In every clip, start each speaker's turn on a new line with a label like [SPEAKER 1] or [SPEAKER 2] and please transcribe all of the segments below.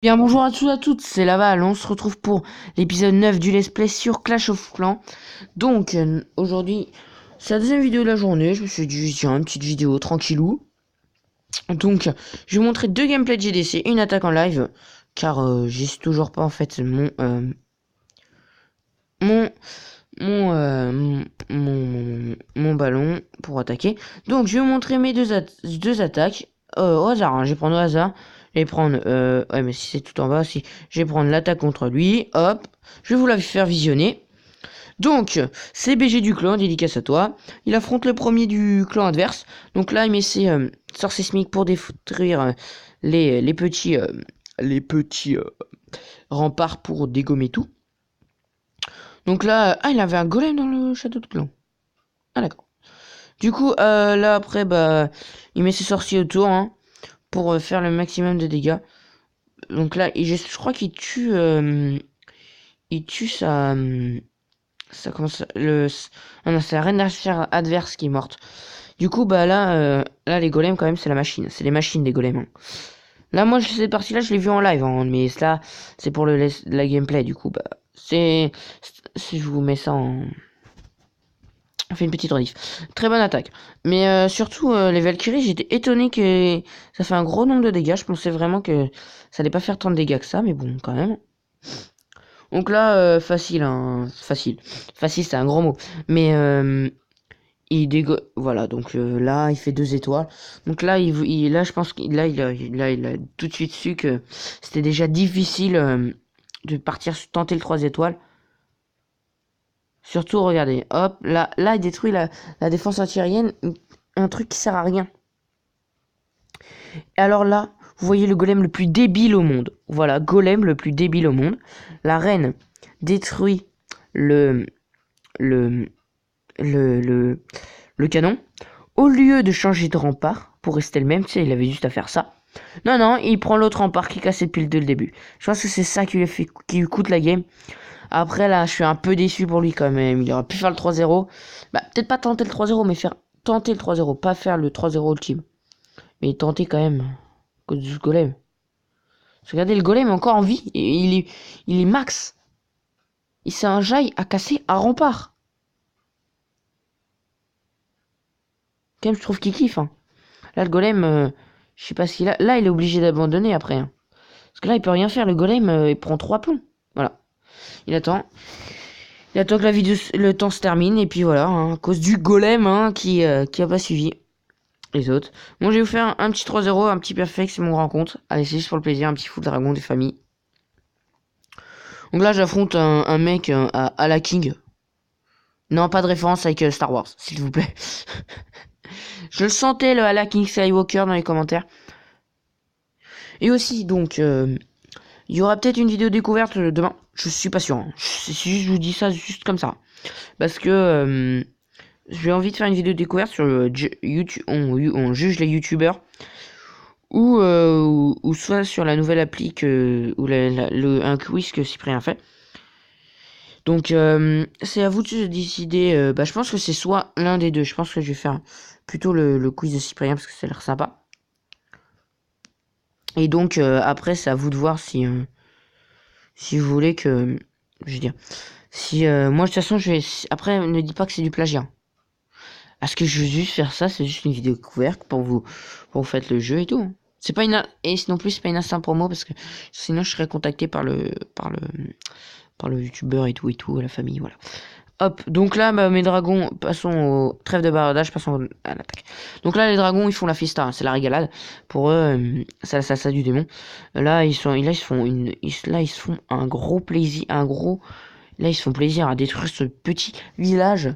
[SPEAKER 1] Bien bonjour à tous et à toutes, c'est Laval, on se retrouve pour l'épisode 9 du Let's Play sur Clash of Clans. Donc aujourd'hui c'est la deuxième vidéo de la journée, je me suis dit tiens une petite vidéo tranquillou. Donc je vais vous montrer deux gameplays de GDC, une attaque en live, car j'ai toujours pas en fait mon, mon ballon pour attaquer. Donc je vais vous montrer mes deux attaques au hasard, hein. Je vais prendre au hasard. Je vais prendre ouais mais si c'est tout en bas, si je vais prendre l'attaque contre lui, hop, je vais vous la faire visionner. Donc c'est BG du clan, dédicace à toi. Il affronte le premier du clan adverse. Donc là il met ses sorts sismiques pour détruire les petits remparts pour dégommer tout. Donc là, il avait un golem dans le château de clan. Ah d'accord. Du coup, là après, bah, il met ses sorciers autour, hein, pour faire le maximum de dégâts. Donc là, je crois qu'il tue, ça commence ah non, c'est la reine d'archère adverse qui est morte. Du coup, bah là les golems quand même, c'est la machine, c'est les machines des golems, hein. Là, moi, cette partie-là, je l'ai vu en live, hein, mais là, c'est pour la gameplay. Du coup, bah, si je vous mets ça en on fait une petite rediff. Très bonne attaque. Mais surtout, les Valkyries, j'étais étonné que ça fait un gros nombre de dégâts. Je pensais vraiment que ça allait pas faire tant de dégâts que ça, mais bon, quand même. Donc là, facile, hein. Facile. Facile, c'est un gros mot. Mais voilà, donc là, il fait 2 étoiles. Donc là, là je pense qu'il il a tout de suite su que c'était déjà difficile de partir tenter le 3 étoiles. Surtout, regardez, hop, là il détruit la défense antiaérienne, un truc qui sert à rien. Et alors là, vous voyez le golem le plus débile au monde. Voilà, golem le plus débile au monde. La reine détruit le canon. Au lieu de changer de rempart pour rester le même, tu sais, il avait juste à faire ça. Non, il prend l'autre rempart qui est cassé depuis le début. Je pense que c'est ça qui lui coûte la game. Après, là, je suis un peu déçu pour lui quand même. Il aurait pu faire le 3-0. Bah, peut-être pas tenter le 3-0, mais tenter le 3-0. Pas faire le 3-0 ultime. Mais tenter quand même. À cause du golem. Regardez, le golem est encore en vie. Il est max. C'est un jaille à casser un rempart. Quand même, je trouve qu'il kiffe, hein. Là, le golem, je sais pas ce qu'il a. Là, il est obligé d'abandonner après, hein. Parce que là, il peut rien faire. Le golem, il prend 3 plombs. Voilà. Il attend. Il attend que le temps se termine. Et puis voilà, hein, à cause du golem, hein, qui a pas suivi les autres. Bon, je vais vous faire un petit 3-0, un petit perfect, c'est mon grand compte. Allez, c'est juste pour le plaisir, un petit full dragon des familles. Donc là, j'affronte un mec à la King. Non, pas de référence avec Star Wars, s'il vous plaît. Je le sentais, le à la King Skywalker dans les commentaires. Et aussi, donc, il y aura peut-être une vidéo découverte demain. Je suis pas sûr, hein. Je vous dis ça juste comme ça. Parce que j'ai envie de faire une vidéo découverte sur YouTube. On juge les youtubeurs. Ou soit sur la nouvelle appli ou un quiz que Cyprien fait. Donc c'est à vous de décider. Bah, je pense que c'est soit l'un des deux. Je pense que je vais faire plutôt le quiz de Cyprien parce que ça a l'air sympa. Et donc après c'est à vous de voir si vous voulez que je veux dire si moi de toute façon je vais après ne dis pas que c'est du plagiat. Parce que je veux juste faire ça, c'est juste une vidéo découverte pour vous faire le jeu et tout. C'est pas une et non plus c'est pas une instant promo parce que sinon je serais contacté par le youtubeur et tout la famille, voilà. Hop, donc là bah, mes dragons, passons au trêve de baradage, passons à l'attaque. Donc là les dragons ils font la fiesta, hein, c'est la régalade. Pour eux ça du démon. Là ils se font un gros plaisir, là ils se font plaisir à détruire ce petit village,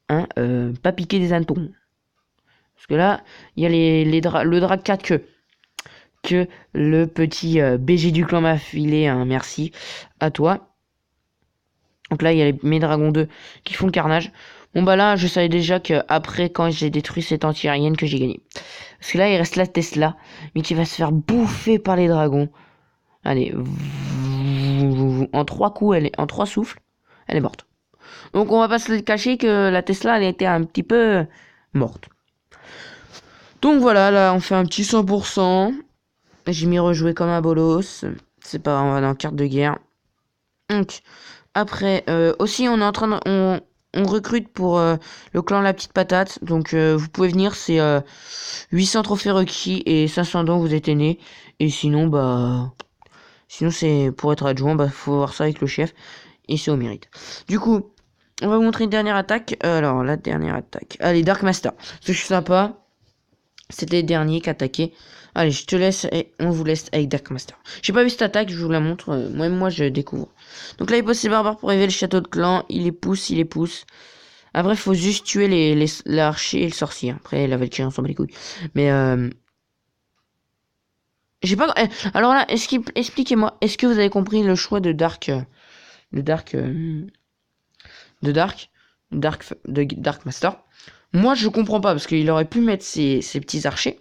[SPEAKER 1] hein, pas piquer des hannetons. Parce que là, il y a le drag 4 que le petit BG du clan m'a filé, hein, merci à toi. Donc là, il y a mes dragons 2 qui font le carnage. Bon bah là, je savais déjà que après quand j'ai détruit cette anti-aérienne que j'ai gagné. Parce que là, il reste la Tesla, mais qui va se faire bouffer par les dragons. Allez, en 3 coups, en 3 souffles, elle est morte. Donc on va pas se le cacher que la Tesla, elle était un petit peu morte. Donc voilà, là on fait un petit 100%. J'ai mis rejouer comme un bolos. C'est pas grave, on va dans carte de guerre. Donc, après, aussi, on est en train de... On recrute pour le clan La Petite Patate. Donc, vous pouvez venir, c'est 800 trophées requis et 500 dons, vous êtes né. Et sinon, bah... Sinon, c'est pour être adjoint, bah, faut voir ça avec le chef. Et c'est au mérite. Du coup, on va vous montrer une dernière attaque. Alors, la dernière attaque. Allez, Dark Master. C'est sympa. C'était le dernier qui attaquait. Allez, je te laisse et on vous laisse avec Dark Master. J'ai pas vu cette attaque, je vous la montre. Moi, je découvre. Donc là, il pose ses barbares pour élever le château de clan. Il les pousse, il les pousse. Après, il faut juste tuer l'archer et le sorcier. Après, la Valkyrie, on s'en bat les couilles. Mais, j'ai pas... Alors là, expliquez-moi. Est-ce que vous avez compris le choix de Dark... de Dark... de Dark Master? Moi, je comprends pas, parce qu'il aurait pu mettre ses petits archers.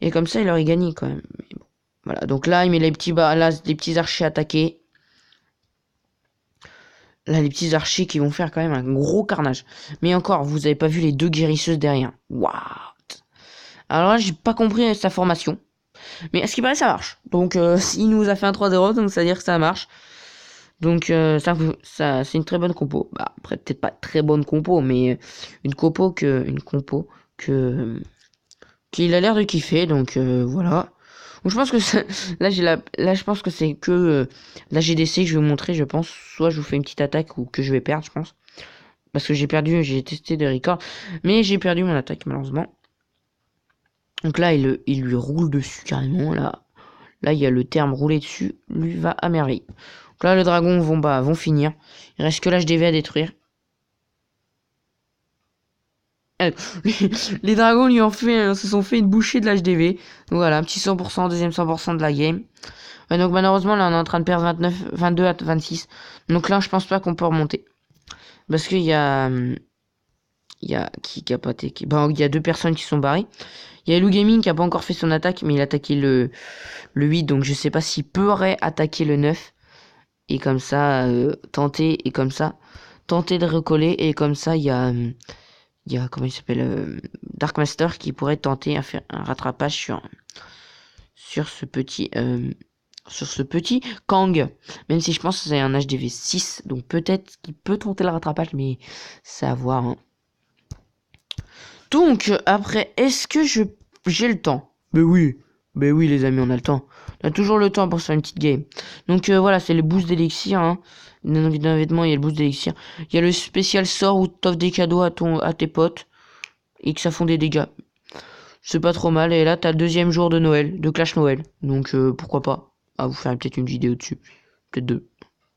[SPEAKER 1] Et comme ça, il aurait gagné quand même. Mais bon. Voilà, donc là, il met les petits les petits archers attaqués. Là, les petits archers qui vont faire quand même un gros carnage. Mais encore, vous avez pas vu les deux guérisseuses derrière. Waouh. Alors là, j'ai pas compris sa formation. Mais à ce qui paraît, ça marche. Donc, il nous a fait un 3-0, donc ça veut dire que ça marche. Donc, ça c'est une très bonne compo. Bah, après, peut-être pas très bonne compo, mais une compo que qu'il a l'air de kiffer. Donc, voilà. Donc, je pense que là, je pense que c'est que la GDC que je vais vous montrer, je pense. Soit je vous fais une petite attaque ou que je vais perdre, je pense. Parce que j'ai testé des records, mais j'ai perdu mon attaque, malheureusement. Donc là, il lui roule dessus, carrément, là. Là, il y a le terme rouler dessus, lui va à merveille. Donc là, les dragons vont finir. Il reste que l'HDV à détruire. Les dragons lui se sont fait une bouchée de l'HDV. Donc voilà, un petit 100%, deuxième 100% de la game. Donc malheureusement, là, on est en train de perdre 22 à 26. Donc là, je pense pas qu'on peut remonter. Parce qu'il y a... qui a pas été... Bon, il y a deux personnes qui sont barrées. Il y a Lou Gaming qui a pas encore fait son attaque, mais il a attaqué le 8. Donc je sais pas s'il pourrait attaquer le 9. Et comme ça, tenter, et comme ça, tenter de recoller. Et comme ça, comment il s'appelle, Dark Master qui pourrait tenter à faire un rattrapage sur ce petit Kang, même si je pense que c'est un HDV 6, donc peut-être qu'il peut tenter le rattrapage, mais c'est à voir, hein. Donc après, est-ce que j'ai le temps? Mais oui les amis, on a le temps. On a toujours le temps pour faire une petite game. Donc voilà, c'est le boost d'élixir, hein. Dans un vêtement, il y a le boost d'élixir. Il y a le spécial sort où t'offres des cadeaux à tes potes et que ça font des dégâts. C'est pas trop mal. Et là, t'as le deuxième jour de Noël, de Clash Noël. Donc pourquoi pas vous faire peut-être une vidéo dessus. Peut-être deux.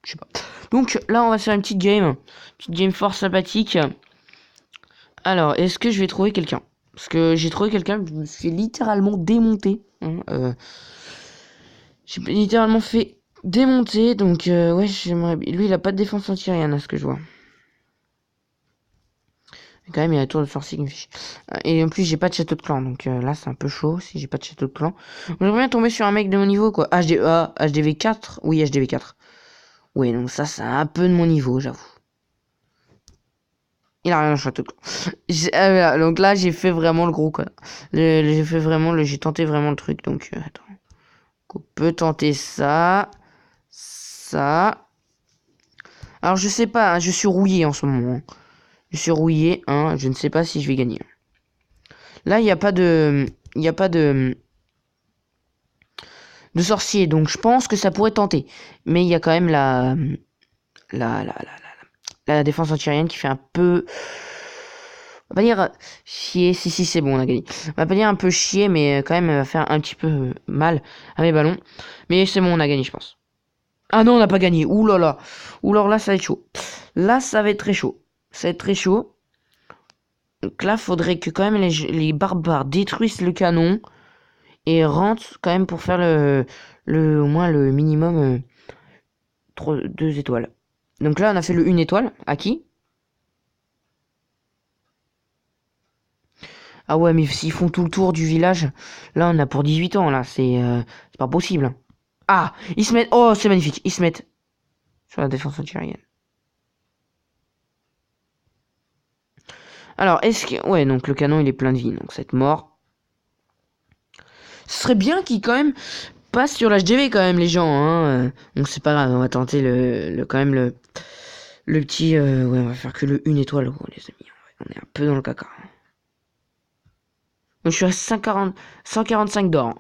[SPEAKER 1] Je sais pas. Donc là, on va faire une petite game. Petite game fort sympathique. Alors, est-ce que je vais trouver quelqu'un? Parce que j'ai trouvé quelqu'un, je me suis littéralement démonté. Hein, j'ai littéralement fait démonter. Donc ouais, j'aimerais... Lui, il a pas de défense anti-rien à ce que je vois. Quand même, il y a la tour de sorcier qui me fiche. Et en plus, j'ai pas de château de clan. Donc là, c'est un peu chaud si j'ai pas de château de clan. J'aimerais bien tomber sur un mec de mon niveau, quoi. HDV 4. Oui, HDV 4. Oui, donc ça, c'est un peu de mon niveau, j'avoue. Il a rien au château de clan. Voilà, donc là, j'ai fait vraiment le gros, quoi. J'ai tenté vraiment le truc. Donc, attends. On peut tenter ça. Ça. Alors, je sais pas, hein, je suis rouillé en ce moment, hein. Je suis rouillé, hein. Je ne sais pas si je vais gagner. Là, il n'y a pas de... Il n'y a pas de sorcier, donc je pense que ça pourrait tenter. Mais il y a quand même la défense anti-aérienne qui fait un peu... On va pas dire chier, si c'est bon, on a gagné. On va pas dire un peu chier, mais quand même va faire un petit peu mal à mes ballons. Mais c'est bon, on a gagné, je pense. Ah non, on n'a pas gagné. Ouh là là. Ouh là là, ça va être chaud. Là, ça va être très chaud. Ça va être très chaud. Donc là, faudrait que quand même les barbares détruisent le canon et rentrent quand même pour faire au moins le minimum 2 étoiles. Donc là, on a fait le 1 étoile. À qui? Ah ouais, mais s'ils font tout le tour du village, là, on a pour 18 ans, là. C'est pas possible. Ah, ils se mettent... Oh, c'est magnifique. Ils se mettent sur la défense anti-aérienne. Alors, est-ce que... Ouais, donc le canon, il est plein de vie. Donc, cette mort. Ce serait bien qu'ils quand même passent sur l'HDV quand même les gens. Hein. Donc c'est pas grave, on va tenter quand même le petit... ouais, on va faire que le 1 étoile, gros, les amis. On est un peu dans le caca. Donc je suis à 145 d'or.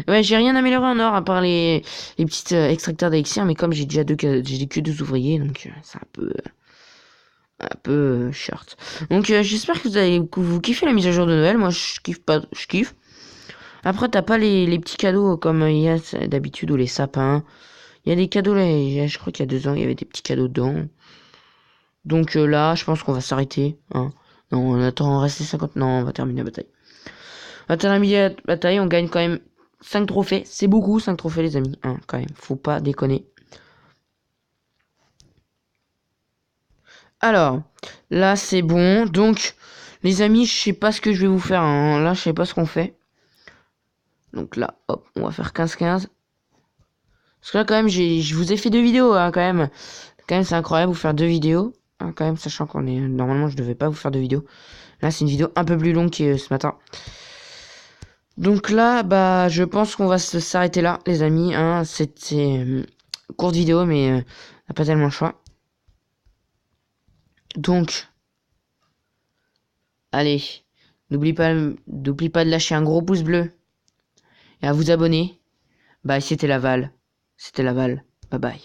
[SPEAKER 1] Ouais, j'ai rien amélioré en or à part les petites extracteurs d'élixir, mais comme j'ai déjà j'ai que 2 ouvriers, donc c'est un peu short. Donc j'espère que vous kiffez la mise à jour de Noël. Moi je kiffe pas, je kiffe. Après t'as pas les petits cadeaux comme il y a d'habitude ou les sapins. Il y a des cadeaux là, je crois qu'il y a 2 ans il y avait des petits cadeaux dedans. Donc là je pense qu'on va s'arrêter. Hein. Non, on attend rester 50. Non, on va terminer la bataille. On va terminer la bataille, on gagne quand même 5 trophées. C'est beaucoup 5 trophées les amis. Hein, quand même, faut pas déconner. Alors, là c'est bon. Donc, les amis, je sais pas ce que je vais vous faire. Hein. Là, je sais pas ce qu'on fait. Donc là, hop, on va faire 15-15. Parce que là, quand même, je vous ai fait 2 vidéos, hein, quand même. Quand même, c'est incroyable vous faire 2 vidéos. Hein, quand même, sachant qu'on est... Normalement, je devais pas vous faire 2 vidéos. Là, c'est une vidéo un peu plus longue que ce matin. Donc là, bah, je pense qu'on va s'arrêter là, les amis. Hein. C'était courte vidéo, mais on n'a pas tellement le choix. Donc, allez, n'oublie pas de lâcher un gros pouce bleu et à vous abonner. Bye, c'était Laval. C'était Laval. Bye bye.